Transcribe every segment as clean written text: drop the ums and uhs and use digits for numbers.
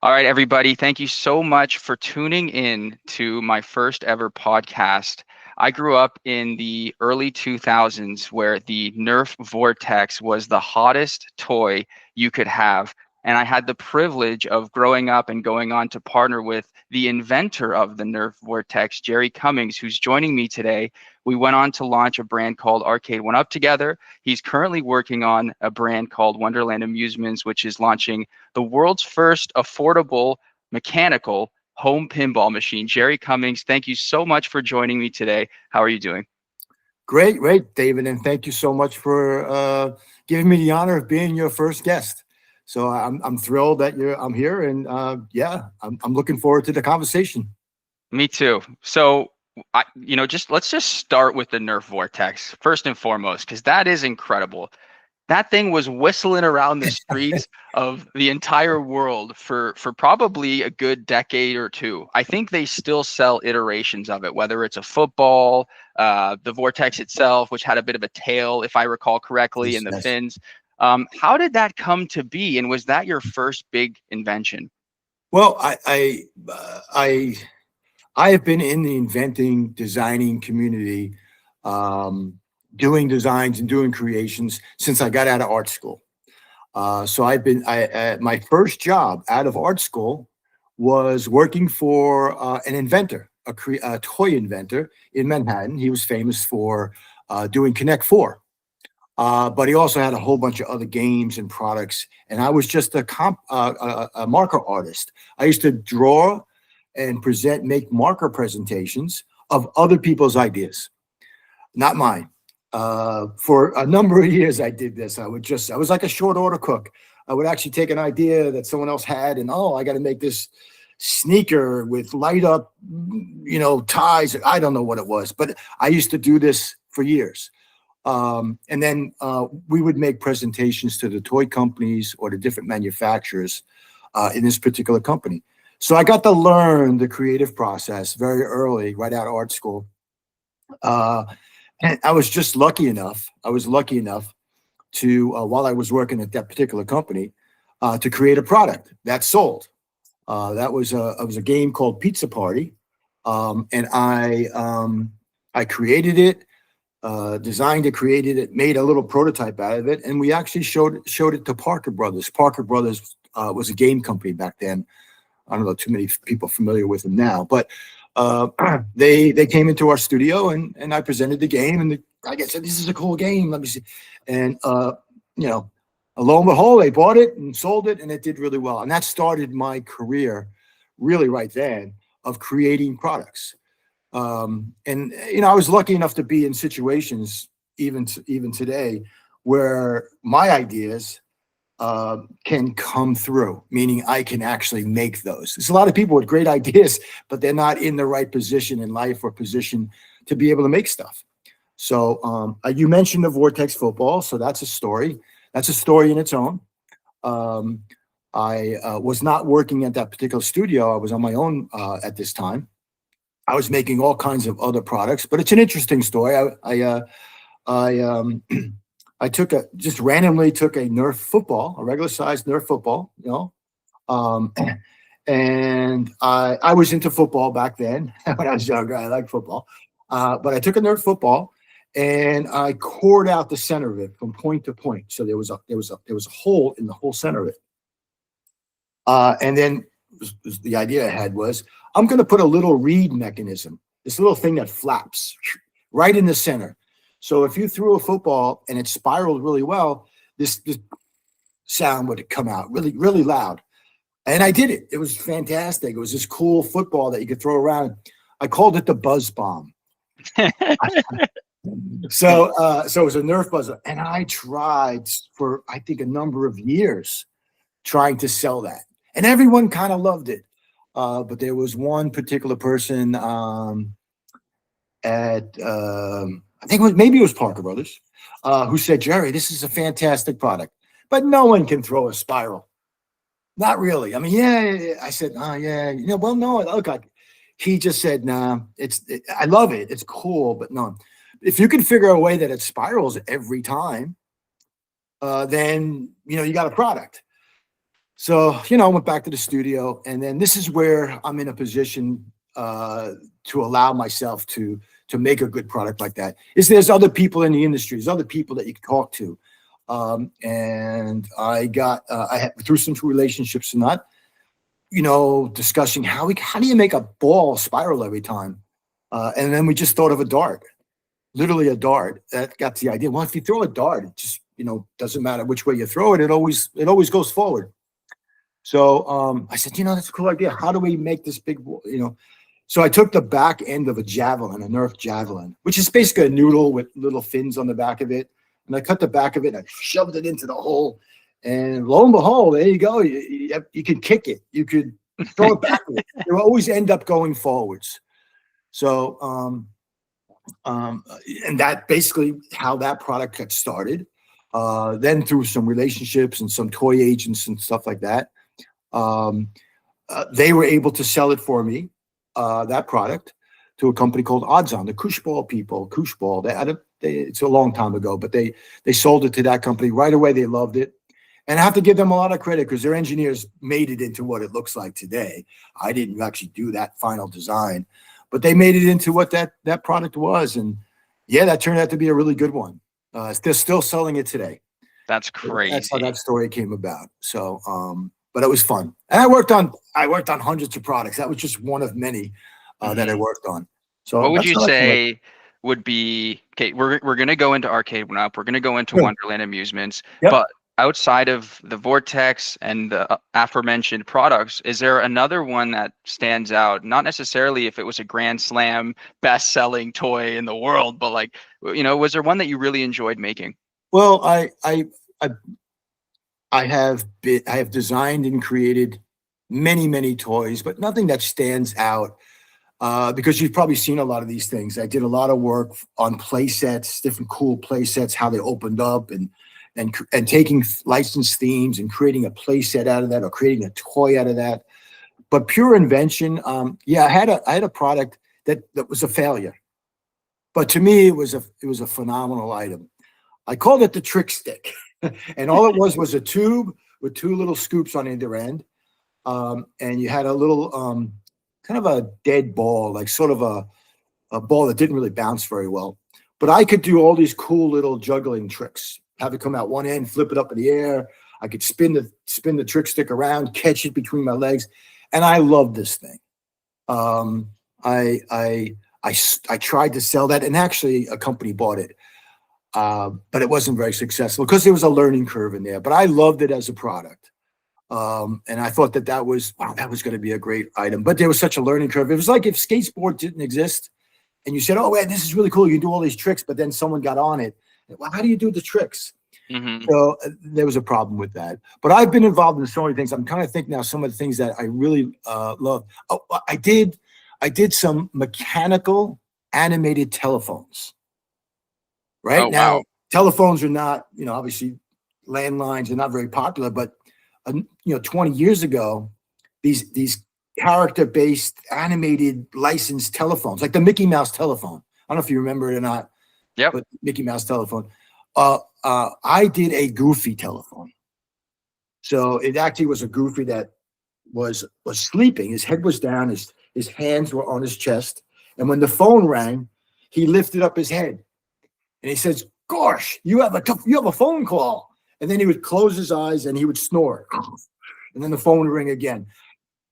All right, everybody. Thank you so much for tuning in to my first ever podcast. I grew up in the early 2000s where the Nerf Vortex was the hottest toy you could have. And I had the privilege of growing up and going on to partner with the inventor of the Nerf Vortex, Jerry Cummings, who's joining me today. We went on to launch a brand called Arcade1Up together. He's currently working on a brand called Wonderland Amusements, which is launching the world's first affordable mechanical home pinball machine. Jerry Cummings, thank you so much for joining me today. How are you doing? Great, David, and thank you so much for giving me the honor of being your first guest. So I'm thrilled that I'm here, and I'm looking forward to the conversation. Me too. So, let's just start with the Nerf Vortex first and foremost, because that is incredible. That thing was whistling around the streets of the entire world for probably a good decade or two. I think they still sell iterations of it, whether it's a football, the Vortex itself, which had a bit of a tail, if I recall correctly, Yes, and the yes. fins. How did that come to be, and was that your first big invention? Well, I have been in the inventing, designing community, doing designs and doing creations since I got out of art school. So my first job out of art school was working for an inventor, a toy inventor in Manhattan. He was famous for doing Connect Four, but he also had a whole bunch of other games and products. And I was just a marker artist. I used to draw and make marker presentations of other people's ideas, not mine. For a number of years, I did this. I was like a short order cook. I would actually take an idea that someone else had, and I got to make this sneaker with light up, ties. I don't know what it was, but I used to do this for years. And then we would make presentations to the toy companies or the different manufacturers in this particular company. So I got to learn the creative process very early, right out of art school. And I was just lucky enough. I was lucky enough to, while I was working at that particular company, to create a product that sold. That was a game called Pizza Party, and I created it, designed it, created it, made a little prototype out of it, and we actually showed it to Parker Brothers. Parker Brothers was a game company back then. I don't know too many people familiar with them now, but they came into our studio and I presented the game, and I said, "This is a cool game. Let me see." And lo and behold, they bought it and sold it, and it did really well. And that started my career, really right then, of creating products. And I was lucky enough to be in situations even today where my ideas can come through, meaning I can actually make those. There's a lot of people with great ideas, but they're not in the right position in life or position to be able to make stuff. So you mentioned the Vortex football, so that's a story. That's a story in its own. I was not working at that particular studio. I was on my own at this time. I was making all kinds of other products, but it's an interesting story. I just randomly took a Nerf football, a regular sized Nerf football, um, and I was into football back then. When I was younger, I liked football, but I took a Nerf football and I cored out the center of it from point to point. So there was a hole in the whole center of it, and then the idea I had was I'm going to put a little reed mechanism, this little thing that flaps right in the center. So if you threw a football and it spiraled really well, this sound would come out really, really loud. And I did it. It was fantastic. It was this cool football that you could throw around. I called it the Buzz Bomb. So it was a Nerf buzzer. And I tried for, I think, a number of years trying to sell that. And everyone kind of loved it. But there was one particular person I think maybe it was Parker Brothers, who said, "Jerry, this is a fantastic product, but no one can throw a spiral." Not really. I mean, yeah. I said, "Oh, yeah." Well, no. Look, he just said, "Nah, I love it. It's cool, but no. If you can figure a way that it spirals every time, then you got a product." So, you know, I went back to the studio, and then this is where I'm in a position to allow myself to make a good product like that. Is there's other people in the industry, there's other people that you can talk to, and I got I had through some relationships and not, you know, discussing how do you make a ball spiral every time, and then we just thought of a dart, literally a dart. That got the idea. Well, if you throw a dart, it just, you know, doesn't matter which way you throw it, it always goes forward. So I said, you know, that's a cool idea. How do we make this big, you know? So I took the back end of a javelin, a Nerf javelin, which is basically a noodle with little fins on the back of it. And I cut the back of it and I shoved it into the hole. And lo and behold, there you go. You can kick it. You could throw it backwards. It will always end up going forwards. So, and that basically how that product got started. Then through some relationships and some toy agents and stuff like that, they were able to sell it for me, that product, to a company called Odds On, the Kushball people. Kushball, it's a long time ago, but they sold it to that company right away. They loved it. And I have to give them a lot of credit because their engineers made it into what it looks like today. I didn't actually do that final design, but they made it into what that product was. And yeah, that turned out to be a really good one. They're still selling it today. That's crazy. That's how that story came about. So, but it was fun. And I worked on hundreds of products. That was just one of many that I worked on. So what would you say would be, okay, we're going to go into Arcade1Up. We're going to go into Wonderland Amusements, but outside of the Vortex and the aforementioned products, is there another one that stands out? Not necessarily if it was a Grand Slam best-selling toy in the world, but like, you know, was there one that you really enjoyed making? Well, I have designed and created many toys, but nothing that stands out. Because you've probably seen a lot of these things. I did a lot of work on play sets, different cool play sets, how they opened up, and taking licensed themes and creating a play set out of that, or creating a toy out of that. But pure invention, yeah, I had a product that was a failure, but to me it was a phenomenal item. I called it the trick stick, and all it was a tube with two little scoops on either end, and you had a little kind of a dead ball, like sort of a ball that didn't really bounce very well. But I could do all these cool little juggling tricks. Have it come out one end, flip it up in the air. I could spin the trick stick around, catch it between my legs, and I loved this thing. I tried to sell that, and actually a company bought it, but it wasn't very successful because there was a learning curve in there. But I loved it as a product. And I thought that was going to be a great item, but there was such a learning curve. It was like if skateboard didn't exist and you said, oh, man, this is really cool. You can do all these tricks, but then someone got on it. Well, how do you do the tricks? So there was a problem with that, but I've been involved in so many things. I'm trying to think now, some of the things that I really love. Oh, I did some mechanical animated telephones. Right now, telephones are not, you know, obviously landlines are not very popular, but 20 years ago, these character-based animated licensed telephones, like the Mickey Mouse telephone. I don't know if you remember it or not. Yeah. But Mickey Mouse telephone. I did a Goofy telephone. So it actually was a Goofy that was sleeping. His head was down. His hands were on his chest. And when the phone rang, he lifted up his head and he says, "Gosh, you have a phone call." And then he would close his eyes and he would snore. And then the phone would ring again.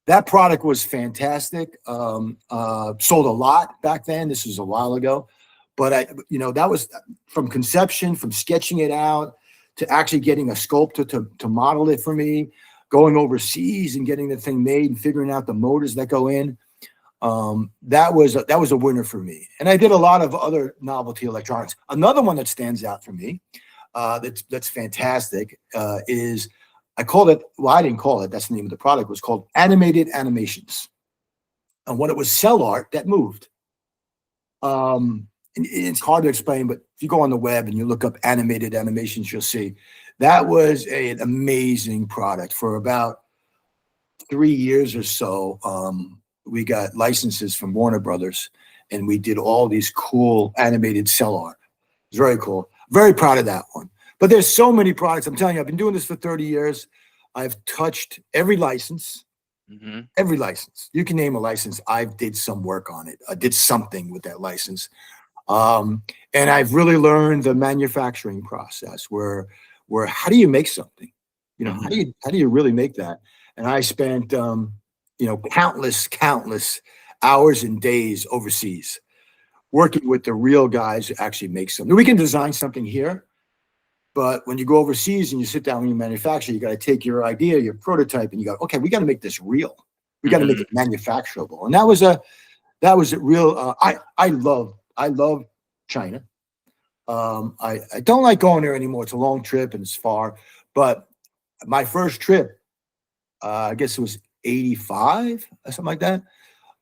That product was fantastic. Sold a lot back then. This was a while ago. But that was from conception, from sketching it out, to actually getting a sculptor to model it for me, going overseas and getting the thing made and figuring out the motors that go in. That was a winner for me. And I did a lot of other novelty electronics. Another one that stands out for me, that's fantastic, is I called it. Well, I didn't call it. That's the name of the product. It was called Animated Animations, and what it was, cell art that moved. It's hard to explain, but if you go on the web and you look up Animated Animations, you'll see that was an amazing product. For about 3 years or so, we got licenses from Warner Brothers, and we did all these cool animated cell art. It was very cool. Very proud of that one. But there's so many products. I'm telling you, I've been doing this for 30 years. I've touched every license. Mm-hmm. Every license you can name a license, I did some work on it. I did something with that license. And I've really learned the manufacturing process where how do you make something? You know, Mm-hmm. how do you really make that? And I spent countless hours and days overseas working with the real guys who actually make something. We can design something here, but when you go overseas and you sit down and you manufacture, you got to take your idea, your prototype, and you go, okay, we got to make this real. We got to make Mm-hmm. it manufacturable. And that was a real. I love China. I don't like going there anymore. It's a long trip and it's far. But my first trip, I guess it was 85 or something like that.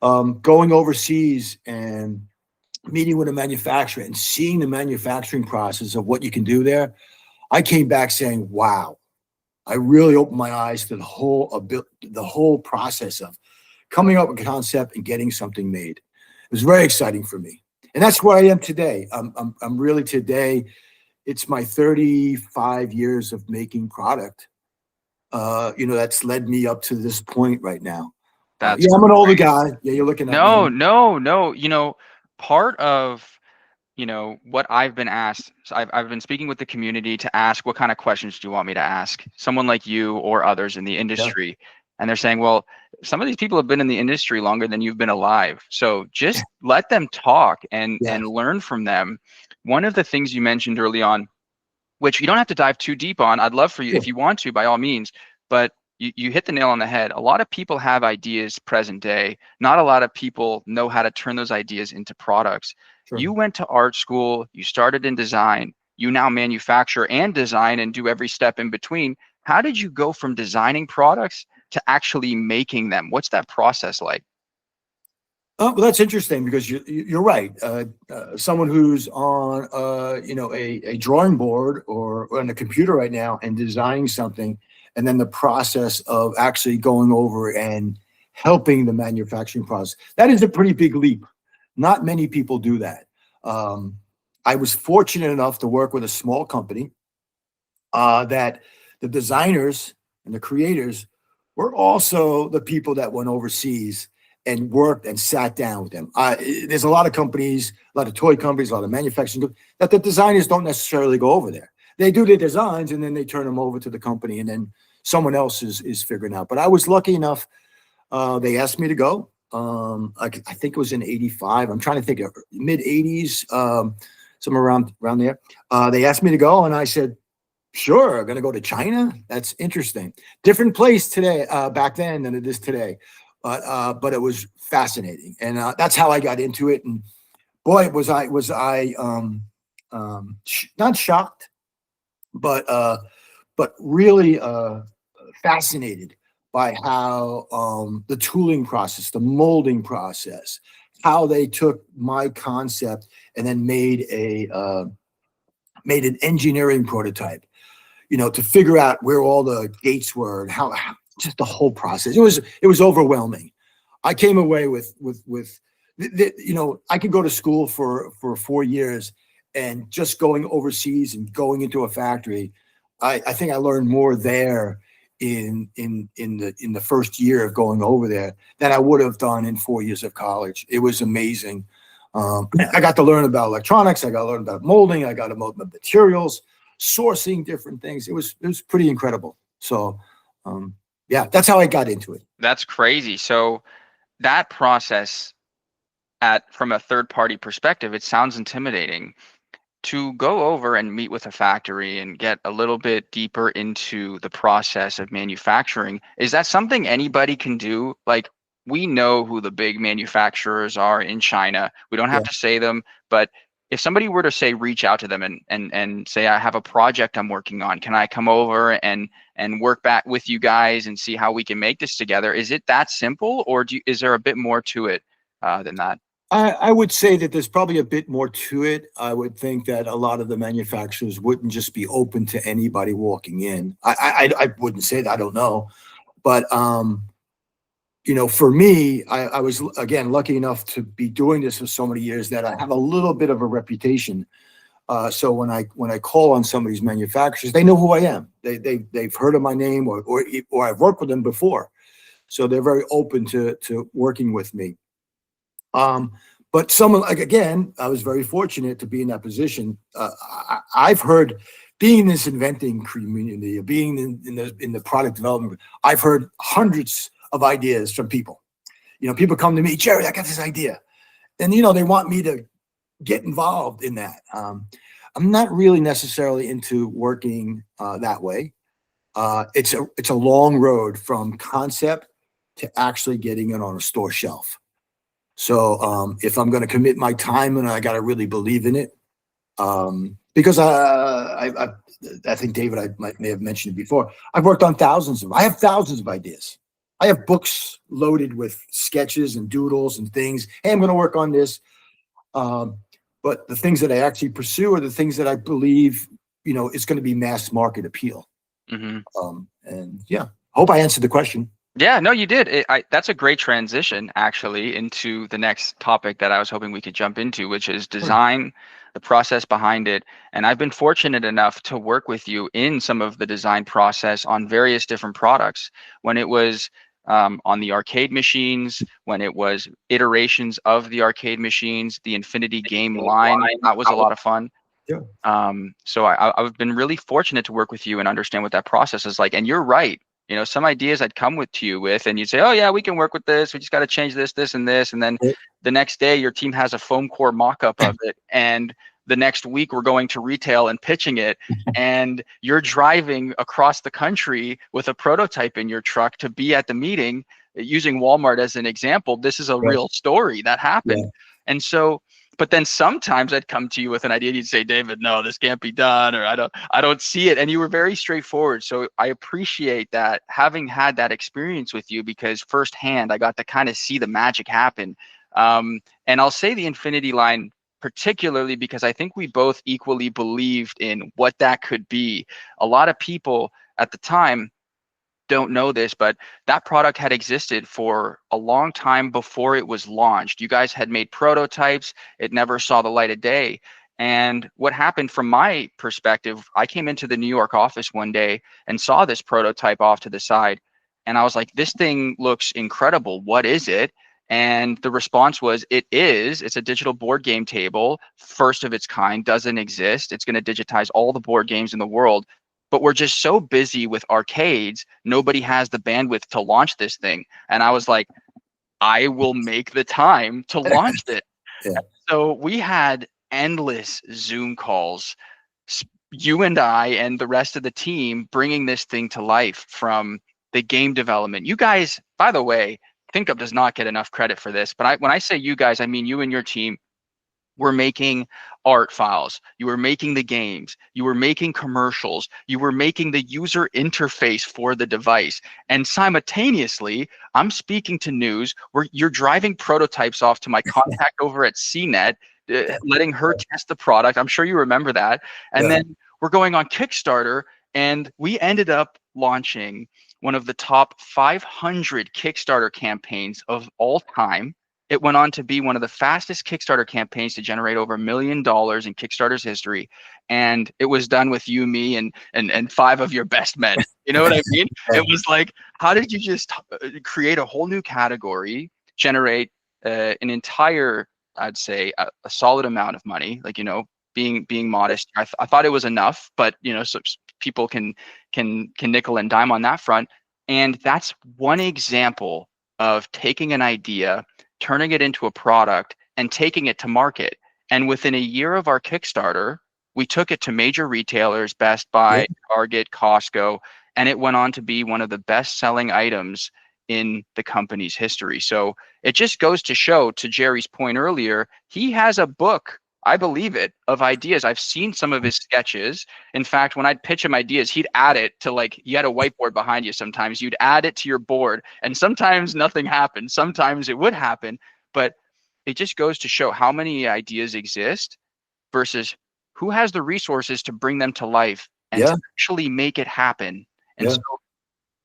Going overseas and meeting with a manufacturer and seeing the manufacturing process of what you can do there, I came back saying, "Wow." I really opened my eyes to the whole process of coming up with a concept and getting something made. It was very exciting for me, and that's where I am today. I'm really today. It's my 35 years of making product. That's led me up to this point right now. That's Yeah, I'm an older great. guy. Yeah, you're looking at No, me. no, no. Part of what I've been asked, so I've been speaking with the community to ask what kind of questions do you want me to ask someone like you or others in the Yeah, industry. And they're saying, well, some of these people have been in the industry longer than you've been alive. So just let them talk yeah, and learn from them. One of the things you mentioned early on, which you don't have to dive too deep on. I'd love for you, if sure, you want to, by all means, but you hit the nail on the head. A lot of people have ideas present day. Not a lot of people know how to turn those ideas into products. sure. You went to art school, you started in design, you now manufacture and design and do every step in between. How did you go from designing products to actually making them? What's that process like? Oh, well, that's interesting because you're right. Someone who's on a drawing board or on a computer right now and designing something, and then the process of actually going over and helping the manufacturing process. That is a pretty big leap. Not many people do that. Um, I was fortunate enough to work with a small company that the designers and the creators were also the people that went overseas and worked and sat down with them. There's a lot of companies, a lot of toy companies, a lot of manufacturing that the designers don't necessarily go over there. They do their designs and then they turn them over to the company, and then someone else is figuring out. But I was lucky enough. They asked me to go. I think it was in '85. I'm trying to think of mid '80s, somewhere around there. They asked me to go, and I said, sure, I'm going to go to China. That's interesting. Different place today, back then than it is today. But it was fascinating, and that's how I got into it. And boy, was I not shocked, but really fascinated by how the tooling process, the molding process, how they took my concept and then made an engineering prototype, to figure out where all the gates were and how just the whole process. It was overwhelming. I came away with I could go to school for 4 years, and just going overseas and going into a factory, I think I learned more there in the first year of going over there than I would have done in 4 years of college. It was amazing. I got to learn about electronics. I got to learn about molding. I got to mold the materials, sourcing different things. It was pretty incredible. So, yeah, that's how I got into it. That's crazy. So that process, at from a third party perspective, it sounds intimidating. To go over and meet with a factory and get a little bit deeper into the process of manufacturing, is that something anybody can do? Like, we know who the big manufacturers are in China. We don't have Yeah. to say them, but if somebody were to say reach out to them and say, I have a project I'm working on, can I come over and work back with you guys and see how we can make this together? Is it that simple, or is there a bit more to it than that? I would say that there's probably a bit more to it. I would think that a lot of the manufacturers wouldn't just be open to anybody walking in. I wouldn't say that. I don't know. But for me, I was again lucky enough to be doing this for so many years that I have a little bit of a reputation So when I call on some of these manufacturers, they know who I am. They've heard of my name, or I've worked with them before, so they're very open to working with me. But someone like, again, I was very fortunate to be in that position. I've heard, being in this inventing community, being in the product development, I've heard hundreds of ideas from people. People come to me, Jerry, I got this idea, and they want me to get involved in that. I'm not really necessarily into working that way. It's a long road from concept to actually getting it on a store shelf. So if I'm going to commit my time, and I got to really believe in it, because I think David, may have mentioned it before. I've worked on I have thousands of ideas. I have books loaded with sketches and doodles and things. Hey, I'm going to work on this. But the things that I actually pursue are the things that I believe, it's going to be mass market appeal. Mm-hmm. And yeah, hope I answered the question. Yeah, no, you did. That's a great transition, actually, into the next topic that I was hoping we could jump into, which is design, the process behind it. And I've been fortunate enough to work with you in some of the design process on various different products. When it was on the arcade machines, when it was iterations of the arcade machines, the Infinity game line, that was a lot of fun. Yeah. So I've been really fortunate to work with you and understand what that process is like. And you're right. Some ideas I'd come to you with, and you'd say, oh yeah, we can work with this. We just got to change this, this, and this. And then the next day your team has a foam core mock-up of it. And the next week we're going to retail and pitching it. And you're driving across the country with a prototype in your truck to be at the meeting. Using Walmart as an example, this is a real story that happened. Yeah. And so, but then sometimes I'd come to you with an idea and you'd say, David, no, this can't be done, or I don't see it. And you were very straightforward. So I appreciate that, having had that experience with you, because firsthand I got to kind of see the magic happen. And I'll say the Infinity line particularly because I think we both equally believed in what that could be. A lot of people at the time don't know this, but that product had existed for a long time before it was launched. You guys had made prototypes. It never saw the light of day. And what happened from my perspective, I came into the New York office one day and saw this prototype off to the side. And I was like, this thing looks incredible. What is it? And the response was, it's a digital board game table, first of its kind, doesn't exist. It's going to digitize all the board games in the world. But we're just so busy with arcades, nobody has the bandwidth to launch this thing. And I was like, I will make the time to launch it. Yeah. So we had endless Zoom calls, you and I and the rest of the team, bringing this thing to life, from the game development. You guys, by the way, ThinkUp does not get enough credit for this, but when I say you guys, I mean you and your team. Were making art files, you were making the games, you were making commercials, you were making the user interface for the device. And simultaneously, I'm speaking to news where you're driving prototypes off to my contact over at CNET, letting her test the product. I'm sure you remember that. And then we're going on Kickstarter, and we ended up launching one of the top 500 Kickstarter campaigns of all time. It went on to be one of the fastest Kickstarter campaigns to generate over $1 million in Kickstarter's history. And it was done with you, me, and 5 of your best men. You know what I mean? It was like, how did you just create a whole new category, generate an entire, I'd say, a solid amount of money, like, being modest. I thought it was enough, but, so people can nickel and dime on that front. And that's one example of taking an idea, turning it into a product, and taking it to market. And within a year of our Kickstarter, we took it to major retailers, Best Buy, Target, Costco, and it went on to be one of the best-selling items in the company's history. So it just goes to show, to Jerry's point earlier, he has a book, I believe it, of ideas. I've seen some of his sketches. In fact, when I'd pitch him ideas, he'd add it to, like, you had a whiteboard behind you sometimes. You'd add it to your board, and sometimes nothing happened. Sometimes it would happen. But it just goes to show how many ideas exist versus who has the resources to bring them to life and to actually make it happen. And so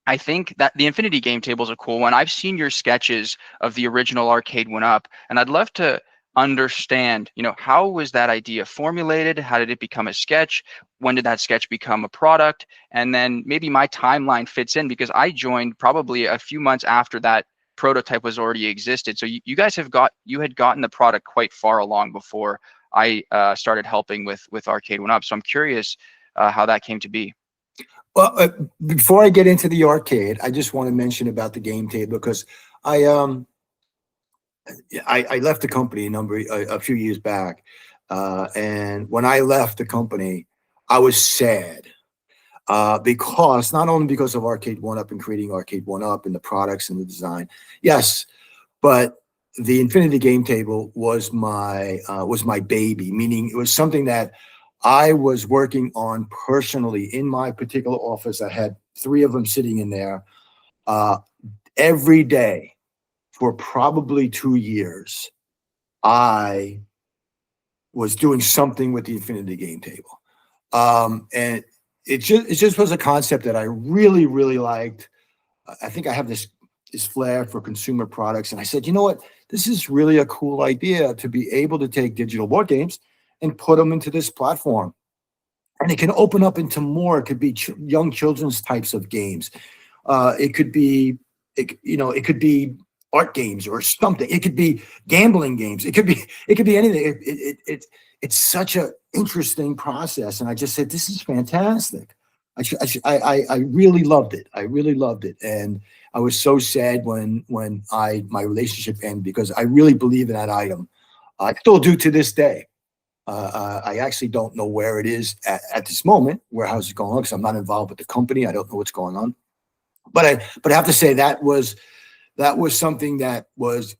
I think that the Infinity game table is a cool one. I've seen your sketches of the original Arcade1Up, and I'd love to understand, how was that idea formulated? How did it become a sketch? When did that sketch become a product? And then maybe my timeline fits in because I joined probably a few months after that prototype was already existed. So you guys you had gotten the product quite far along before I started helping with Arcade1Up. So I'm curious how that came to be. Well, before I get into the arcade, I just want to mention about the game table because I I left the company a few years back, and when I left the company, I was sad because not only because of Arcade1Up and creating Arcade1Up and the products and the design, yes, but the Infinity Game Table was my baby. Meaning, it was something that I was working on personally in my particular office. I had three of them sitting in there uh, every day for probably 2 years. I was doing something with the Infinity Game Table, and it just was a concept that I really really liked. I think I have this flair for consumer products, and I said, you know what, this is really a cool idea to be able to take digital board games and put them into this platform, and it can open up into more. It could be young children's types of games. It could be, it could be art games or something. It could be gambling games. It could be anything. It's such a interesting process, and I just said, this is fantastic. I really loved it. I really loved it, and I was so sad when my relationship ended because I really believe in that item. I still do to this day. I actually don't know where it is at this moment. How's it going on? Because I'm not involved with the company. I don't know what's going on. But I have to say that was something that was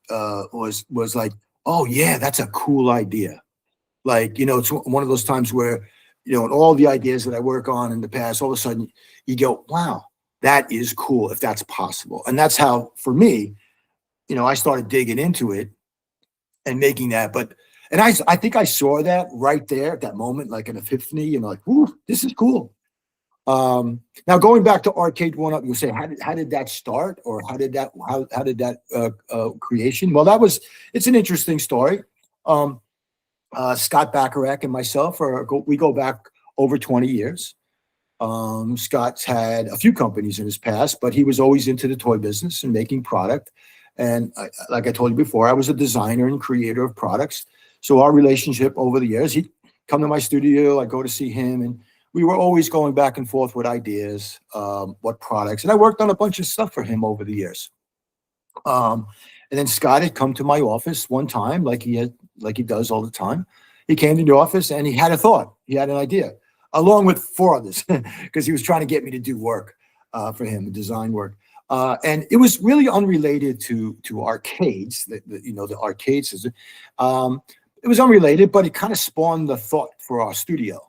like, oh yeah, that's a cool idea. Like, it's one of those times where, and all the ideas that I work on in the past, all of a sudden you go, wow, that is cool if that's possible. And that's how, for me, I started digging into it and making that. And I think I saw that right there at that moment, like an epiphany, like, ooh, this is cool. Now going back to Arcade1Up, you say, how did that start, or how did that creation? Well, it's an interesting story. Scott Bacharach and myself we go back over 20 years. Scott's had a few companies in his past, but he was always into the toy business and making product. And like I told you before, I was a designer and creator of products. So our relationship over the years, he'd come to my studio, I'd go to see him, and we were always going back and forth with ideas, what products. And I worked on a bunch of stuff for him over the years. And then Scott had come to my office one time, like he does all the time. He came to the office and he had a thought. He had an idea, along with four others, because he was trying to get me to do work for him, design work. And it was really unrelated to arcades, the arcade system. It was unrelated, but it kind of spawned the thought for our studio.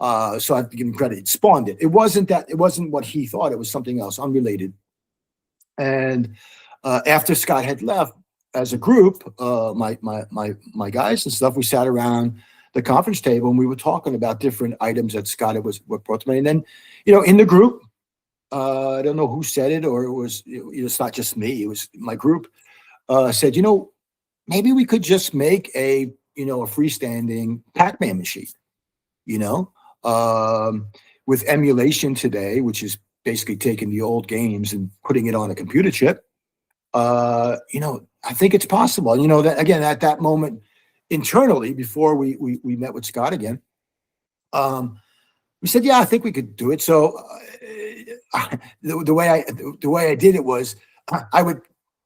So I have to give him credit. It spawned it. It wasn't what he thought. It was something else, unrelated. And after Scott had left, as a group, my guys and stuff, we sat around the conference table and we were talking about different items that Scott had brought to me. And then, in the group, I don't know who said it, or it's not just me. It was my group said, maybe we could just make a freestanding Pac-Man machine, with emulation today, which is basically taking the old games and putting it on a computer chip. I think it's possible. That again, at that moment, internally, before we met with Scott again, we said, yeah, I think we could do it. So the way I did it was,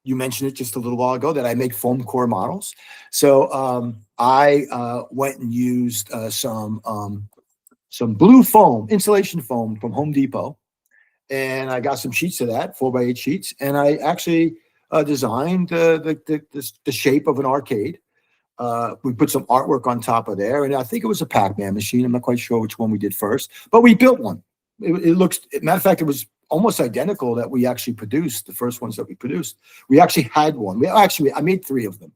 you mentioned it just a little while ago that I make foam core models. So I went and used some blue foam, insulation foam from Home Depot, and I got some sheets of that, 4x8 sheets, and I actually designed the shape of an arcade. We put some artwork on top of there, and I think it was a Pac-Man machine. I'm not quite sure which one we did first, but we built one. It looks, matter of fact, it was almost identical that we actually produced, the first ones that we produced. We actually had one. I made three of them.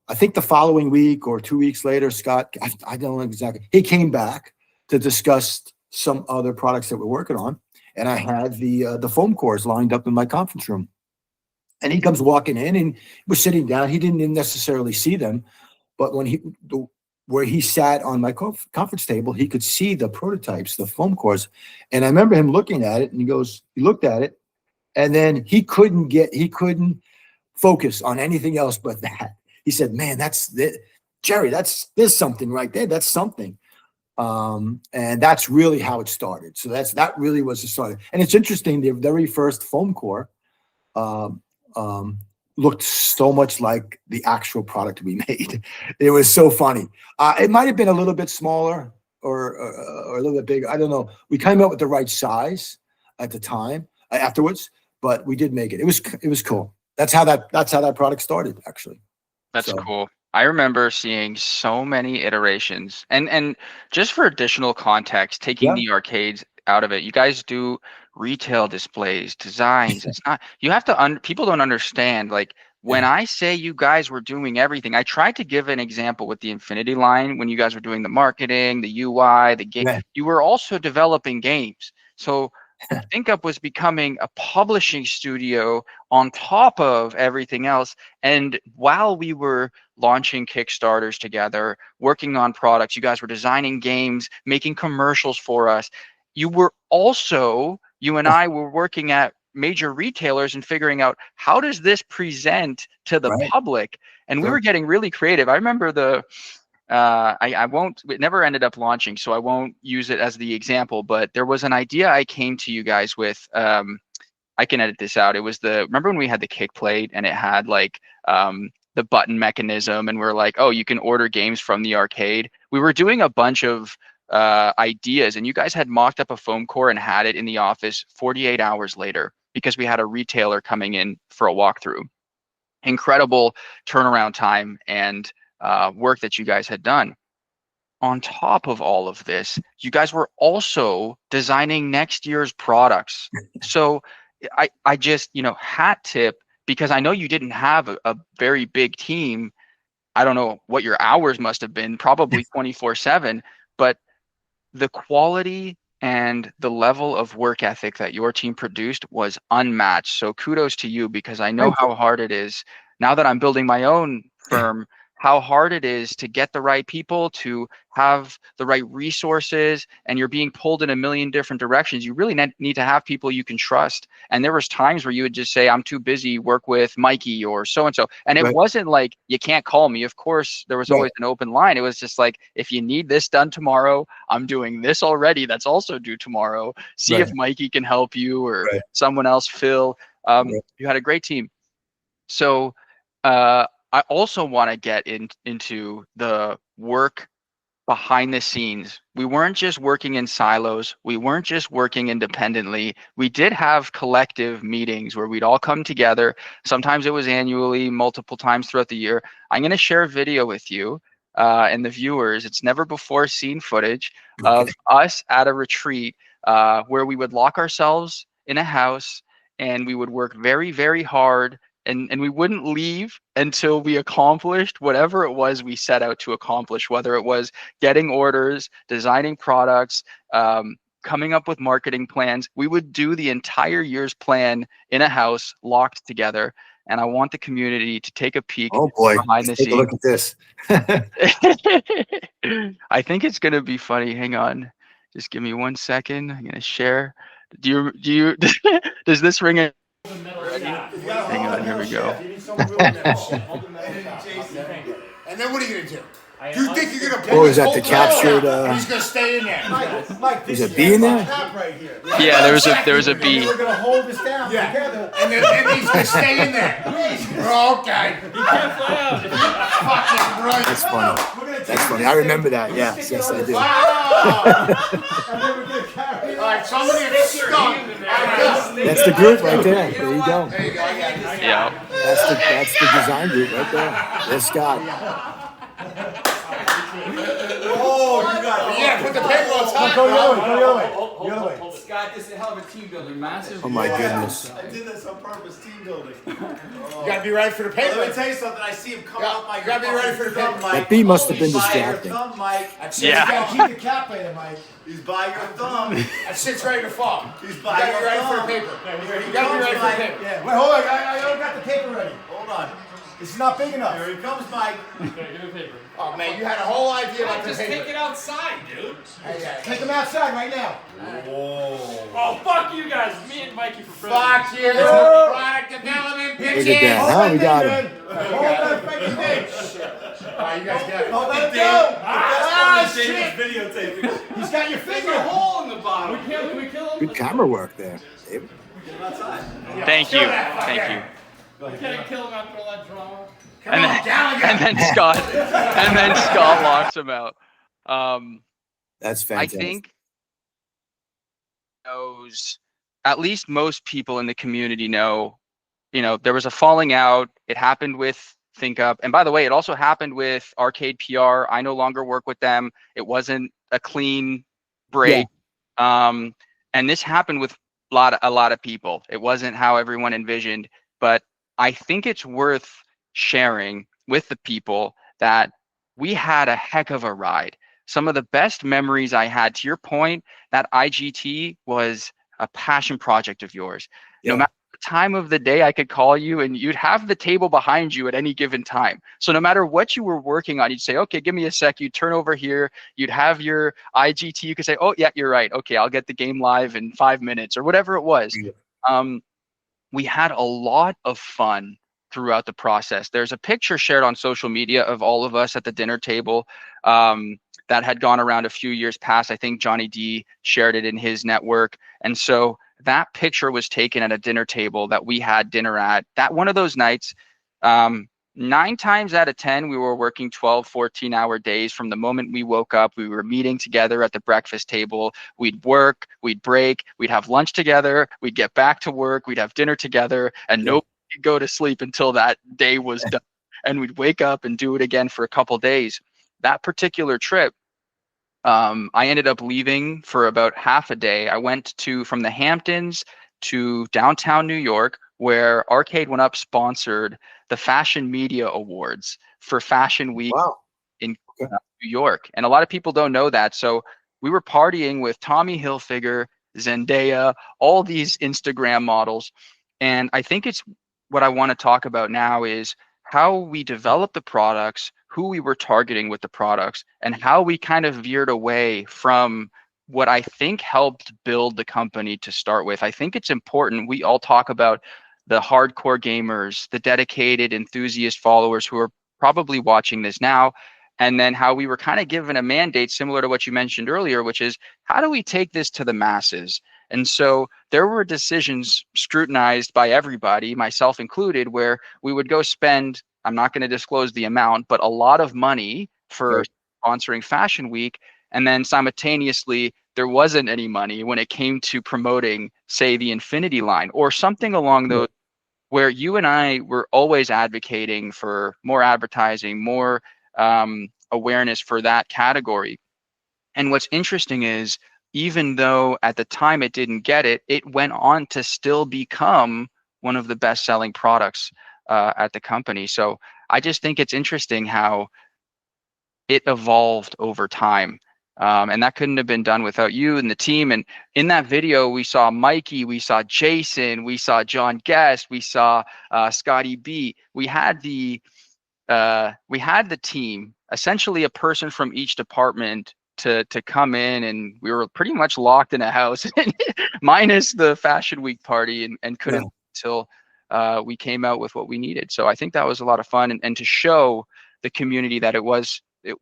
I think the following week or 2 weeks later, Scott, I don't know exactly, he came back to discuss some other products that we're working on, and I had the foam cores lined up in my conference room. And he comes walking in and we're sitting down. He didn't necessarily see them, but where he sat on my conference table, he could see the prototypes, the foam cores. And I remember him looking at it, and he looked at it, and then he couldn't focus on anything else but that. He said, man, Jerry, there's something right there. That's something. And that's really how it started. So that really was the start. And it's interesting, the very first foam core looked so much like the actual product we made. It was so funny. It might have been a little bit smaller or a little bit bigger. I don't know. We came up with the right size at the time afterwards, but we did make it. It was cool. That's how that product started, actually. That's cool. I remember seeing so many iterations, and just for additional context, taking the arcades out of it, you guys do retail displays, designs. It's not, you have to, people don't understand, like, when I say you guys were doing everything, I tried to give an example with the Infinity line when you guys were doing the marketing, the UI, the game. You were also developing games. So ThinkUp was becoming a publishing studio on top of everything else. And while we were launching Kickstarters together, working on products, you guys were designing games, making commercials for us. You and I were working at major retailers and figuring out, how does this present to the public? And we were getting really creative. I remember it never ended up launching, so I won't use it as the example, but there was an idea I came to you guys with. I can edit this out. It was remember when we had the kick plate and it had like the button mechanism, and we're like, oh, you can order games from the arcade. We were doing a bunch of ideas, and you guys had mocked up a foam core and had it in the office 48 hours later because we had a retailer coming in for a walkthrough. Incredible turnaround time and work that you guys had done. On top of all of this, you guys were also designing next year's products. So I just, hat tip, because I know you didn't have a very big team. I don't know what your hours must have been, probably 24/7, but the quality and the level of work ethic that your team produced was unmatched. So kudos to you, because I know how hard it is. Now that I'm building my own firm, how hard it is to get the right people, to have the right resources, and you're being pulled in a million different directions. You really need to have people you can trust. And there was times where you would just say, I'm too busy, work with Mikey or so-and-so. And it wasn't like, you can't call me. Of course, there was always an open line. It was just like, if you need this done tomorrow, I'm doing this already, that's also due tomorrow. See if Mikey can help you, or someone else, Phil. You had a great team. So I also want to get into the work behind the scenes. We weren't just working in silos. We weren't just working independently. We did have collective meetings where we'd all come together. Sometimes it was annually, multiple times throughout the year. I'm going to share a video with you and the viewers. It's never before seen footage of us at a retreat where we would lock ourselves in a house and we would work very, very hard. And we wouldn't leave until we accomplished whatever it was we set out to accomplish, whether it was getting orders, designing products, coming up with marketing plans. We would do the entire year's plan in a house, locked together. And I want the community to take a peek behind the scenes. Take a look at this. I think it's going to be funny. Hang on. Just give me 1 second. I'm going to share. Does this ring a... Hang on, here we go. And then what are you going to do? Do you think you're going to pull is that the captured? He's going to stay in there. Mike, is a bee in there? Yeah, there was a bee. We're going to hold this down together. And then he's going to stay in there. Okay. He can't fly out. Fucking right. That's funny. That's funny. I remember that. Yes, I do. All right, somebody gets stuck. That's the group right there. There you go. There you go. Yeah. That's the design group right there. There's Scott. Oh, you got it. Yeah, put the paper on top. Go the other way. Scott, this is a hell of a team building, massive. Oh my goodness. I did this on purpose, team building. You gotta be ready for the paper. Let me tell you something. I see him coming up my. You gotta be ready for the paper. That bee must have been distracting. Thumb, Mike. You gotta keep the cap in, Mike. He's by your thumb. That shit's ready to fall. He's by your thumb. You gotta be ready for the paper. You gotta be ready for the paper. Yeah. Wait, hold on. I don't got the paper. This is not big enough. Here he comes, Mike. Okay, give me paper. Oh man, you had a whole idea about the Just paper. take it outside, dude. Hey, take them outside right now. Whoa. Oh, fuck you guys. Me and Mikey for friends. Fuck you, product development Look at bitches. that. Now we got him. Hold that fucking thing. Alright, you guys got it. Oh, Let it go. Ah, Shit. videotaping. He's got your There's finger. a hole in the bottom. Can we kill him? Good camera work there, David. Get him outside. Thank you. Kill that fucker. Thank you. We can't kill him after all that drama. Come And on, then, Gallagher. and then Scott locks him out. That's I fantastic. think knows, at least most people in the community know, there was a falling out. It happened with ThinkUp. And by the way, it also happened with Arcade PR. I no longer work with them. It wasn't a clean break. And this happened with a lot of people. It wasn't how everyone envisioned, but I think it's worth sharing with the people that we had a heck of a ride. Some of the best memories I had, to your point, that IGT was a passion project of yours. Yeah. No matter the time of the day, I could call you and you'd have the table behind you at any given time. So no matter what you were working on, you'd say, okay, give me a sec. You'd turn over here. You'd have your IGT. You could say, oh, yeah, you're right. Okay, I'll get the game live in 5 minutes or whatever it was. Yeah. We had a lot of fun throughout the process. There's a picture shared on social media of all of us at the dinner table that had gone around a few years past. I think Johnny D shared it in his network. And so that picture was taken at a dinner table that we had dinner at. That one of those nights, 9 times out of 10, we were working 12, 14-hour days. From the moment we woke up, we were meeting together at the breakfast table. We'd work, we'd break, we'd have lunch together, we'd get back to work, we'd have dinner together, and nobody could go to sleep until that day was done. And we'd wake up and do it again for a couple days. That particular trip, I ended up leaving for about half a day. I went from the Hamptons to downtown New York, where Arcade1Up sponsored the Fashion Media Awards for Fashion Week in New York. And a lot of people don't know that. So we were partying with Tommy Hilfiger, Zendaya, all these Instagram models. And I think it's what I want to talk about now is how we developed the products, who we were targeting with the products, and how we kind of veered away from what I think helped build the company to start with. I think it's important. We all talk about the hardcore gamers, the dedicated enthusiast followers who are probably watching this now, and then how we were kind of given a mandate similar to what you mentioned earlier, which is how do we take this to the masses? And so there were decisions scrutinized by everybody, myself included, where we would go spend, I'm not going to disclose the amount, but a lot of money for sponsoring Fashion Week. And then simultaneously, there wasn't any money when it came to promoting, say, the Infinity line or something along those, where you and I were always advocating for more advertising, more awareness for that category. And what's interesting is, even though at the time it didn't get it, it went on to still become one of the best-selling products at the company. So I just think it's interesting how it evolved over time. And that couldn't have been done without you and the team. And in that video, we saw Mikey, we saw Jason, we saw John Guest, we saw Scotty B. We had the team, essentially a person from each department to come in, and we were pretty much locked in a house minus the Fashion Week party, and couldn't until we came out with what we needed. So I think that was a lot of fun, and to show the community that it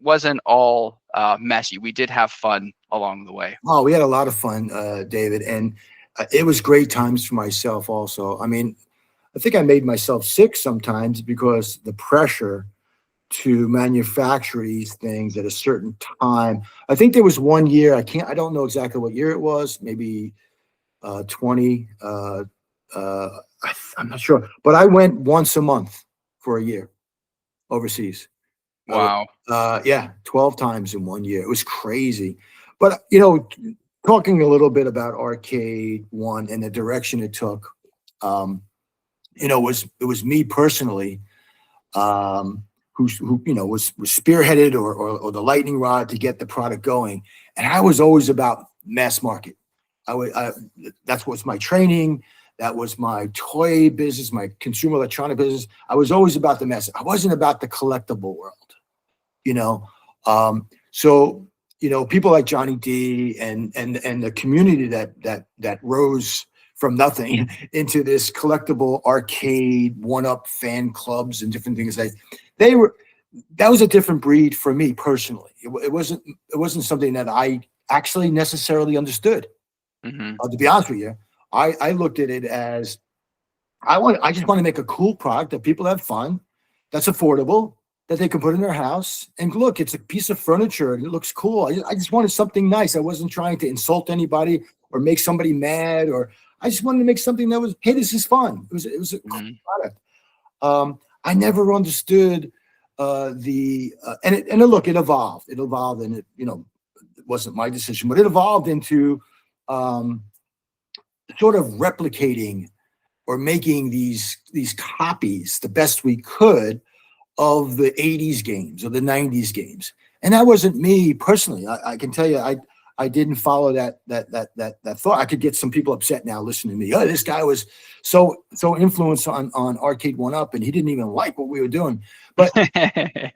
wasn't all messy. We did have fun along the way. Oh, we had a lot of fun, David, and it was great times for myself also. I mean, I think I made myself sick sometimes because the pressure to manufacture these things at a certain time. I think there was one year, I don't know exactly what year it was, maybe 20, I'm not sure, but I went once a month for a year overseas. Wow. 12 times in 1 year. It was crazy. But, talking a little bit about Arcade1 and the direction it took, it was me personally, who was spearheaded or the lightning rod to get the product going. And I was always about mass market. That's what's my training. That was my toy business, my consumer electronic business. I was always about the mess. I wasn't about the collectible world, you know. So you know, people like Johnny D and the community that rose from nothing into this collectible Arcade1Up fan clubs and different things. That was a different breed for me personally. It wasn't something that I actually necessarily understood. To be honest with you, I looked at it as I just want to make a cool product that people have fun, that's affordable, that they can put in their house. And look, it's a piece of furniture and it looks cool. I just wanted something nice. I wasn't trying to insult anybody or make somebody mad, or I just wanted to make something that was, hey, this is fun. It was a cool product. I never understood and look, it evolved. It evolved, and it, you know, it wasn't my decision, but it evolved into sort of replicating or making these copies the best we could of the 80s games or the 90s games. And that wasn't me personally. I can tell you, I didn't follow that thought. I could get some people upset now listening to me. Oh, this guy was so influenced on Arcade1Up, and he didn't even like what we were doing. But I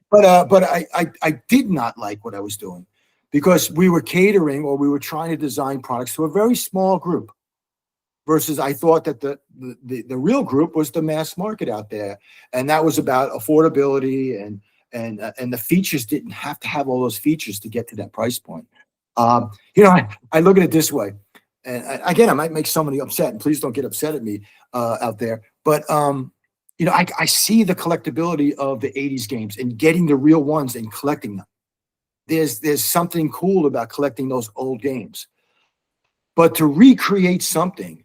did not like what I was doing, because we were catering, or we were trying to design products to a very small group, versus I thought that the real group was the mass market out there, and that was about affordability, and the features didn't have to have all those features to get to that price point. You know, I look at it this way, and again, I might make somebody upset, and please don't get upset at me out there, but you know, I see the collectability of the 80s games and getting the real ones and collecting them. There's something cool about collecting those old games, but to recreate something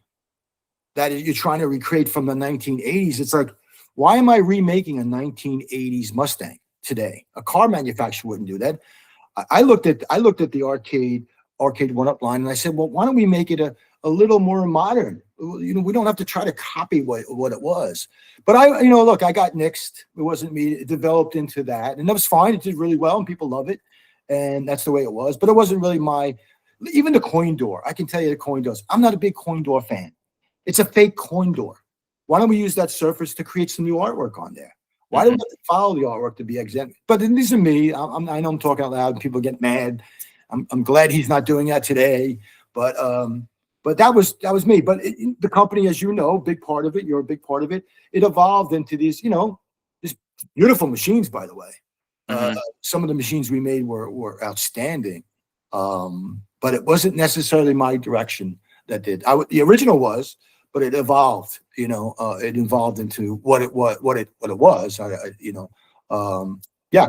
that you're trying to recreate from the 1980s, it's like, why am I remaking a 1980s Mustang today? A car manufacturer wouldn't do that. I looked at the Arcade1Up line, and I said, well, why don't we make it a little more modern? You know, we don't have to try to copy what it was. But you know, look, I got nixed. It wasn't me. It developed into that, and that was fine. It did really well, and people love it, and that's the way it was. But it wasn't really even the coin door. I can tell you the coin doors. I'm not a big coin door fan. It's a fake coin door. Why don't we use that surface to create some new artwork on there? Why do we have to follow the artwork to be exempt? But these are me. I know I'm talking out loud and people get mad. I'm glad he's not doing that today. But that was me. But the company, as you know, big part of it. You're a big part of it. It evolved into these, you know, these beautiful machines. By the way, some of the machines we made were outstanding. But it wasn't necessarily my direction that did. The original was. But it evolved, you know. It evolved into what it was. You know, yeah.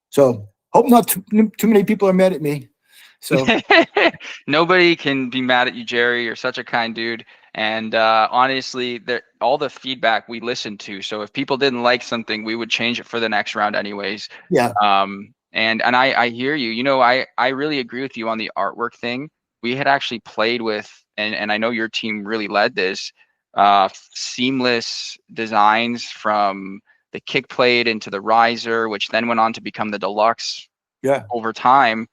So hope not too many people are mad at me. So nobody can be mad at you, Jerry. You're such a kind dude, and honestly, all the feedback we listened to. So if people didn't like something, we would change it for the next round, anyways. Yeah. And I hear you. You know, I really agree with you on the artwork thing. We had actually played with. And I know your team really led this, seamless designs from the kick plate into the riser, which then went on to become the deluxe over time.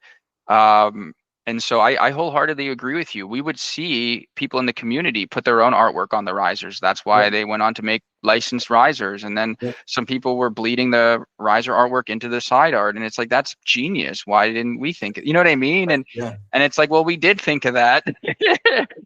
And so I wholeheartedly agree with you. We would see people in the community put their own artwork on the risers. That's why they went on to make licensed risers. And then some people were bleeding the riser artwork into the side art. And it's like, that's genius. Why didn't we think it? You know what I mean? And it's like, well, we did think of that.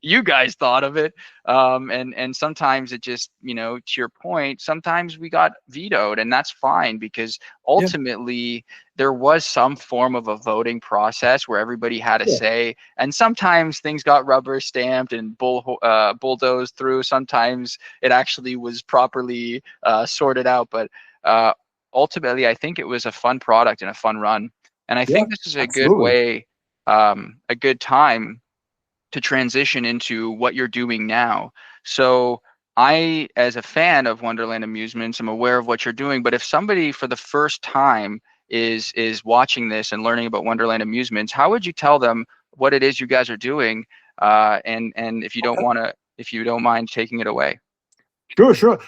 You guys thought of it. And sometimes it just, you know, to your point, sometimes we got vetoed, and that's fine, because ultimately there was some form of a voting process where everybody had a say, and sometimes things got rubber stamped and bulldozed through. Sometimes it actually was properly sorted out, but ultimately I think it was a fun product and a fun run, and I think this is a good way, a good time to transition into what you're doing now. So I, as a fan of Wonderland Amusements, I'm aware of what you're doing, but if somebody for the first time is watching this and learning about Wonderland Amusements, how would you tell them what it is you guys are doing? And if you don't mind taking it away. Sure. So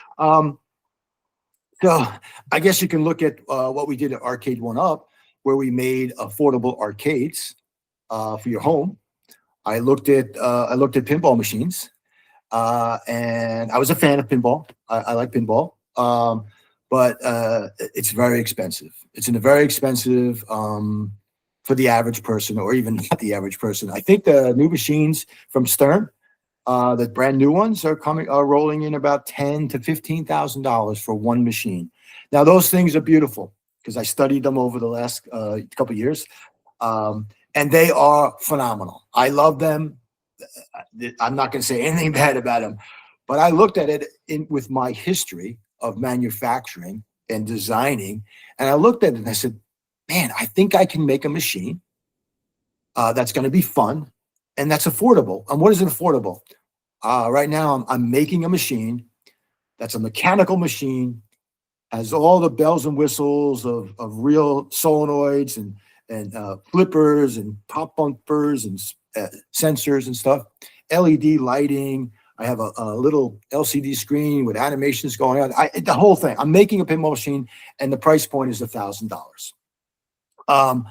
I guess you can look at what we did at Arcade1Up, where we made affordable arcades for your home. I looked at pinball machines, And I was a fan of pinball. I like pinball. But it's very expensive. It's in a very expensive for the average person, or even not the average person. I think the new machines from Stern, the brand new ones are rolling in about $10,000 to $15,000 for one machine. Now those things are beautiful because I studied them over the last couple of years, and they are phenomenal. I love them. I'm not going to say anything bad about them, but I looked at it with my history of manufacturing and designing, and I looked at it and I said, man, I think I can make a machine that's going to be fun and that's affordable. And what is it affordable? Right now, I'm making a machine that's a mechanical machine, has all the bells and whistles of real solenoids and flippers and pop bumpers and sensors and stuff, LED lighting. I have a little LCD screen with animations going on. The whole thing. I'm making a pinball machine, and the price point is $1,000. How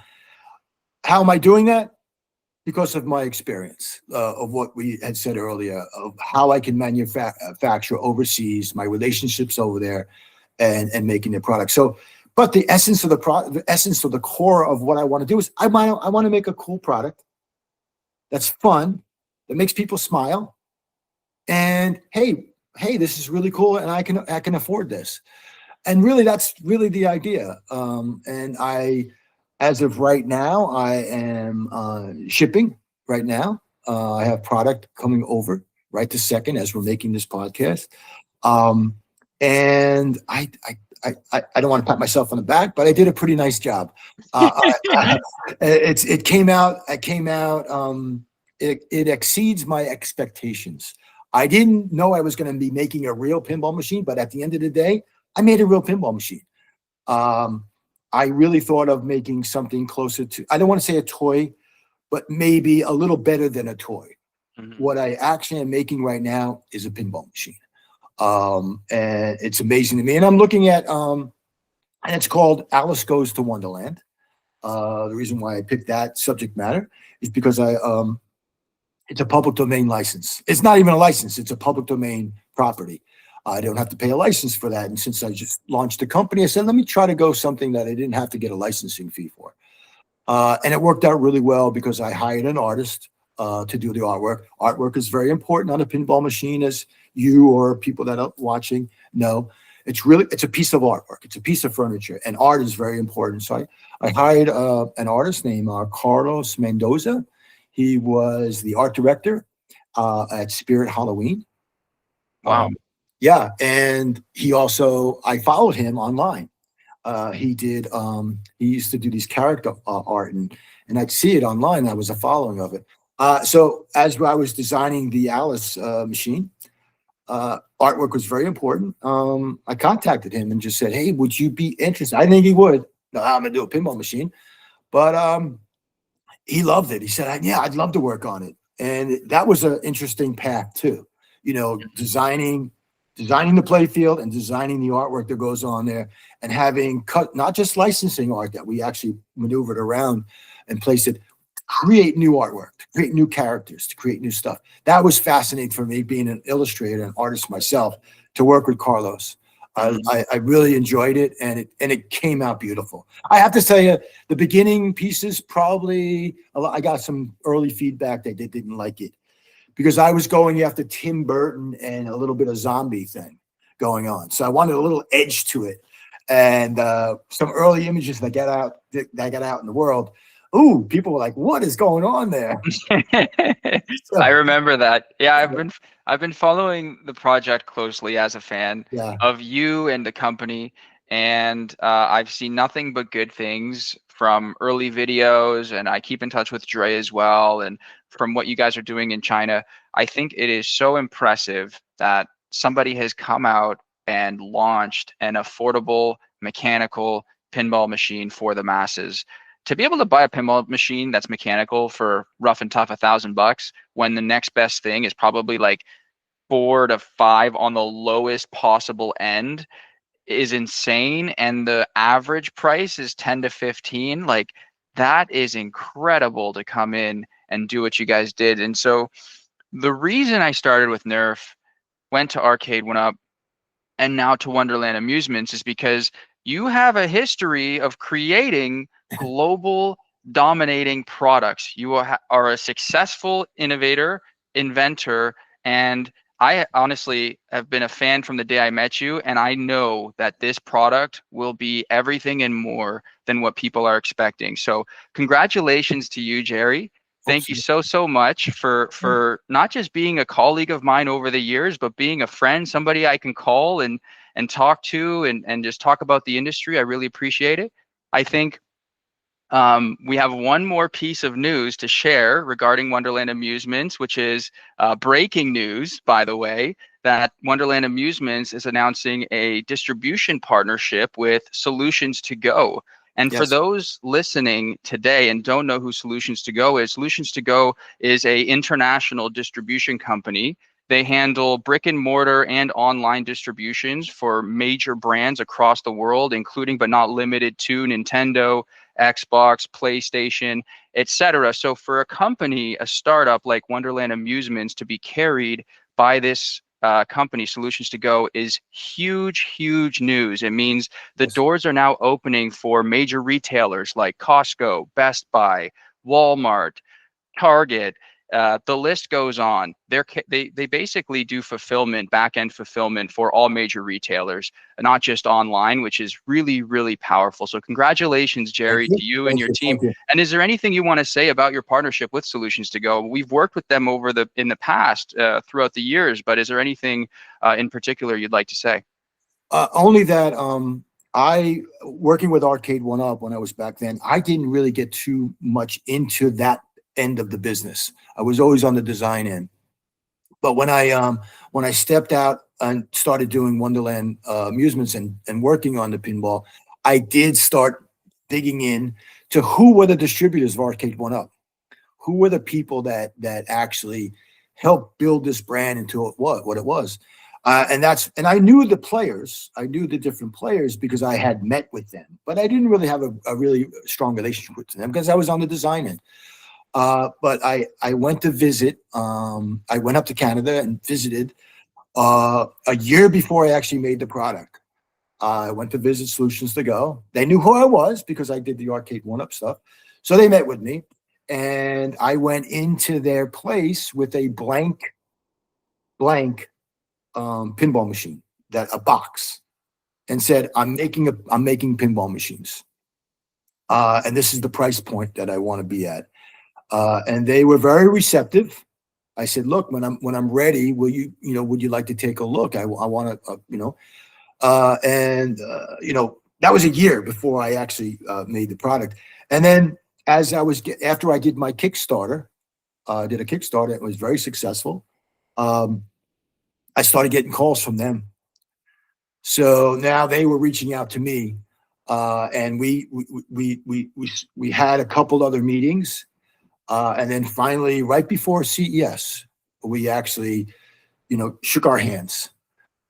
am I doing that? Because of my experience of what we had said earlier, of how I can manufacture overseas, my relationships over there, and making the product. So, but the essence of the essence of the core of what I want to do is I want to make a cool product that's fun, that makes people smile. And hey, this is really cool, and I can afford this. And really, that's really the idea. And as of right now, I am shipping right now. I have product coming over right this second as we're making this podcast. And I don't want to pat myself on the back, but I did a pretty nice job. It came out. It exceeds my expectations. I didn't know I was going to be making a real pinball machine, but at the end of the day, I made a real pinball machine. I really thought of making something closer to, I don't want to say a toy, but maybe a little better than a toy. Mm-hmm. What I actually am making right now is a pinball machine. And it's amazing to me. And I'm looking at, and it's called Alice Goes to Wonderland. The reason why I picked that subject matter is because it's a public domain license. It's not even a license. It's a public domain property. I don't have to pay a license for that. And since I just launched the company, I said, let me try to go something that I didn't have to get a licensing fee for. And it worked out really well because I hired an artist to do the artwork. Artwork is very important on a pinball machine, as you or people that are watching know. It's a piece of artwork. It's a piece of furniture, and art is very important. So I hired an artist named Carlos Mendoza. He was the art director at Spirit Halloween. Wow. Yeah, and I followed him online. He used to do these character art, and I'd see it online. I was a following of it. So as I was designing the Alice machine, artwork was very important. I contacted him and just said, hey, would you be interested? I think he would. No, I'm going to do a pinball machine. But he loved it. He said, yeah, I'd love to work on it. And that was an interesting path too. Designing the play field and designing the artwork that goes on there, and having not just licensing art that we actually maneuvered around and placed it, create new artwork, to create new characters, to create new stuff. That was fascinating for me, being an illustrator and artist myself, to work with Carlos. I really enjoyed it, and it came out beautiful. I have to tell you, the beginning pieces I got some early feedback that they didn't like it, because I was going after Tim Burton and a little bit of zombie thing going on. So I wanted a little edge to it. And some early images that got out in the world, ooh, people were like, what is going on there? I remember that. Yeah, I've been following the project closely as a fan of you and the company. And I've seen nothing but good things from early videos, and I keep in touch with Dre as well. And from what you guys are doing in China, I think it is so impressive that somebody has come out and launched an affordable mechanical pinball machine for the masses. To be able to buy a pinball machine that's mechanical for rough and tough $1,000, when the next best thing is probably like 4 to 5 on the lowest possible end, is insane. And the average price is 10 to 15. Like, that is incredible to come in and do what you guys did. And so The reason I started with Nerf, went to Arcade1Up, and now to Wonderland Amusements is because you have a history of creating global dominating products. You are a successful innovator, inventor, and I honestly have been a fan from the day I met you, and I know that this product will be everything and more than what people are expecting. So congratulations to you, Jerry. Thank you so much for not just being a colleague of mine over the years, but being a friend, somebody I can call and talk to and just talk about the industry. I really appreciate it. I think we have one more piece of news to share regarding Wonderland Amusements, which is breaking news, by the way, that Wonderland Amusements is announcing a distribution partnership with Solutions to Go. And for those listening today and don't know who Solutions to Go is, Solutions to Go is a international distribution company. They handle brick and mortar and online distributions for major brands across the world, including but not limited to Nintendo, Xbox, PlayStation, etc. So for a company, a startup like Wonderland Amusements to be carried by this company, Solutions to Go, is huge news. It means the doors are now opening for major retailers like Costco, Best Buy, Walmart, Target. The list goes on. They basically do fulfillment, back-end fulfillment for all major retailers, not just online, which is really powerful. So congratulations, Jerry, to you and your team. And is there anything you want to say about your partnership with Solutions to Go? We've worked with them in the past throughout the years, but is there anything in particular you'd like to say? Only that I, working with Arcade1Up when I was back then, I didn't really get too much into that end of the business. I was always on the design end. But when I stepped out and started doing Wonderland Amusements and working on the pinball, I did start digging in to who were the distributors of Arcade1Up, who were the people that actually helped build this brand into what it was. And I knew the players, I knew the different players because I had met with them, but I didn't really have a really strong relationship with them because I was on the design end. But I went to visit, I went up to Canada and visited a year before I actually made the product. I went to visit Solutions to Go. They knew who I was because I did the Arcade1Up stuff. So they met with me and I went into their place with a blank pinball machine, a box, and said, I'm making pinball machines. And this is the price point that I want to be at. And they were very receptive. I said, look, when I'm ready, would you like to take a look? I want to, that was a year before I actually made the product. And then after I did my Kickstarter, did a Kickstarter, it was very successful. I started getting calls from them. So now they were reaching out to me, and we had a couple other meetings. And then finally, right before CES, we actually, shook our hands.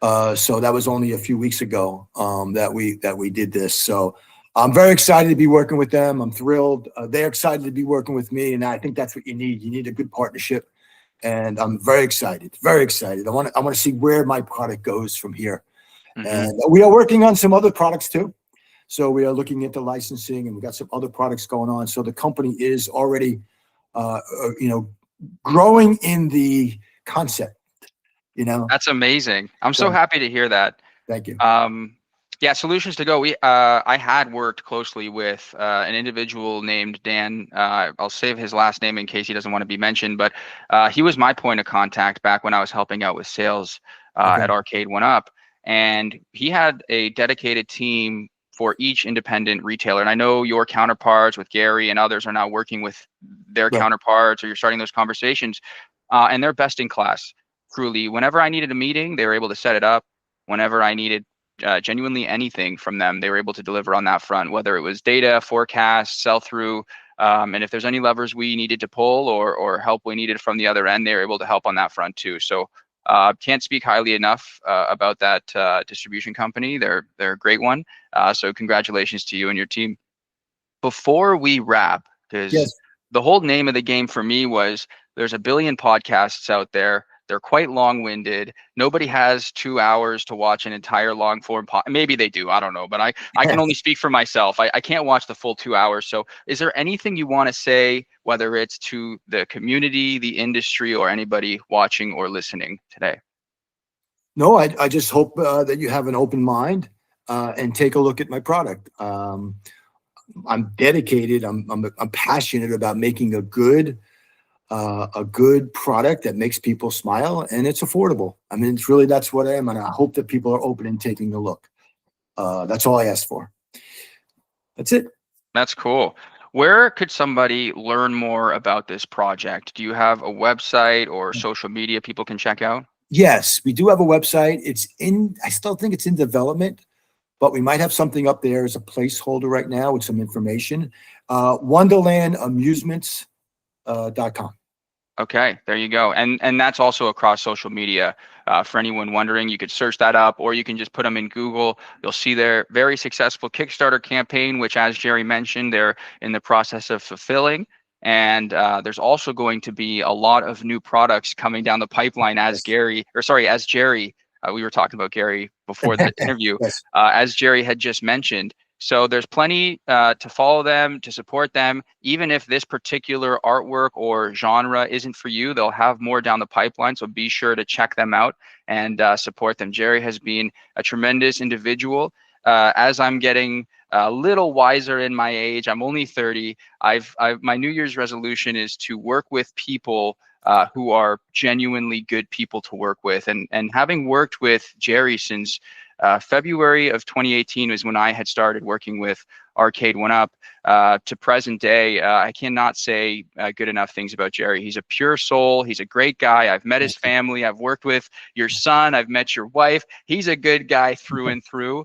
So that was only a few weeks ago that we did this. So I'm very excited to be working with them. I'm thrilled. They're excited to be working with me, and I think that's what you need. You need a good partnership, and I'm very excited. Very excited. I want to see where my product goes from here. Mm-hmm. And we are working on some other products too. So we are looking into licensing, and we got some other products going on. So the company is already growing in the concept, That's amazing. I'm so happy to hear that. Thank you. Yeah, Solutions to Go. I had worked closely with an individual named Dan. I'll save his last name in case he doesn't want to be mentioned, but he was my point of contact back when I was helping out with sales at Arcade1Up, and he had a dedicated team for each independent retailer. And I know your counterparts with Gary and others are now working with their counterparts, or you're starting those conversations, and they're best in class. Truly, whenever I needed a meeting, they were able to set it up. Whenever I needed genuinely anything from them, they were able to deliver on that front, whether it was data, forecast, sell through, and if there's any levers we needed to pull or help we needed from the other end, they were able to help on that front too. So can't speak highly enough about that distribution company. They're a great one. So congratulations to you and your team. Before we wrap, because the whole name of the game for me was there's a billion podcasts out there. They're quite long-winded. Nobody has 2 hours to watch an entire long-form maybe they do, I don't know, but I can only speak for myself. I can't watch the full 2 hours. So is there anything you want to say, whether it's to the community, the industry, or anybody watching or listening today? No, I just hope that you have an open mind and take a look at my product. I'm dedicated. I'm passionate about making a good product that makes people smile, and it's affordable. I mean, it's really, that's what I am, and I hope that people are open and taking a look. That's all I asked for. That's it. That's cool. Where could somebody learn more about this project? Do you have a website or social media people can check out? Yes, we do have a website. I still think it's in development, but we might have something up there as a placeholder right now with some information. Wonderland Amusements.com. Okay, there you go. And that's also across social media. For anyone wondering, you could search that up, or you can just put them in Google. You'll see their very successful Kickstarter campaign, which, as Jerry mentioned, they're in the process of fulfilling. And there's also going to be a lot of new products coming down the pipeline as Jerry, we were talking about Gary before the interview, Yes. As Jerry had just mentioned. So there's plenty to follow them, to support them. Even if this particular artwork or genre isn't for you, they'll have more down the pipeline. So be sure to check them out and support them. Jerry has been a tremendous individual. As I'm getting a little wiser in my age, I'm only 30. My New Year's resolution is to work with people who are genuinely good people to work with. And having worked with Jerry since February of 2018 was when I had started working with Arcade1Up to present day. I cannot say good enough things about Jerry. He's a pure soul. He's a great guy. I've met his family. I've worked with your son. I've met your wife. He's a good guy through and through.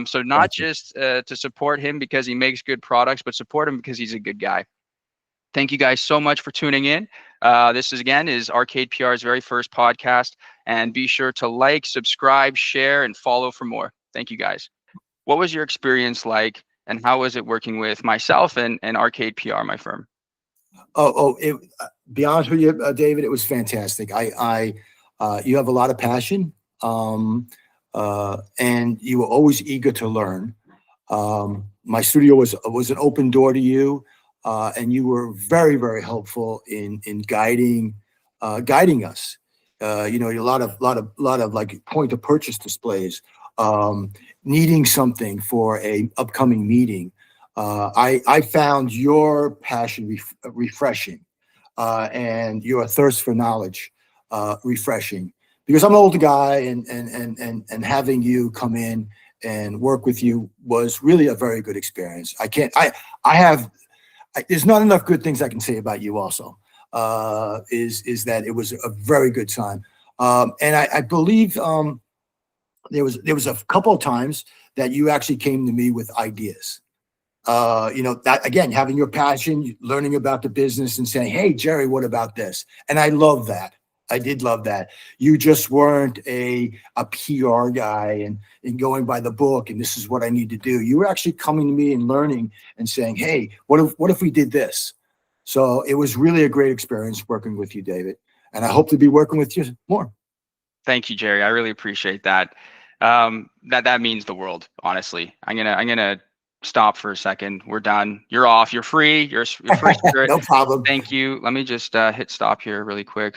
So not just to support him because he makes good products, but support him because he's a good guy. Thank you guys so much for tuning in. This is Arcade PR's very first podcast, and be sure to like, subscribe, share, and follow for more. Thank you guys. What was your experience like, and how was it working with myself and Arcade PR, my firm? Be honest with you, David, it was fantastic. You have a lot of passion, and you were always eager to learn. My studio was an open door to you. And you were very, very helpful in guiding us. A lot of like point of purchase displays, needing something for a upcoming meeting. I found your passion refreshing, and your thirst for knowledge refreshing. Because I'm an older guy, and having you come in and work with you was really a very good experience. There's not enough good things I can say about you also, is that it was a very good time. And I believe there was a couple of times that you actually came to me with ideas. That again, having your passion, learning about the business and saying, hey, Jerry, what about this? And I love that. I did love that. You just weren't a PR guy and going by the book and this is what I need to do. You were actually coming to me and learning and saying, hey, what if we did this? So it was really a great experience working with you, David. And I hope to be working with you more. Thank you, Jerry. I really appreciate that. That means the world, honestly. I'm gonna stop for a second. We're done. You're off. You're free. You're free spirit. No problem. Thank you. Let me just hit stop here really quick.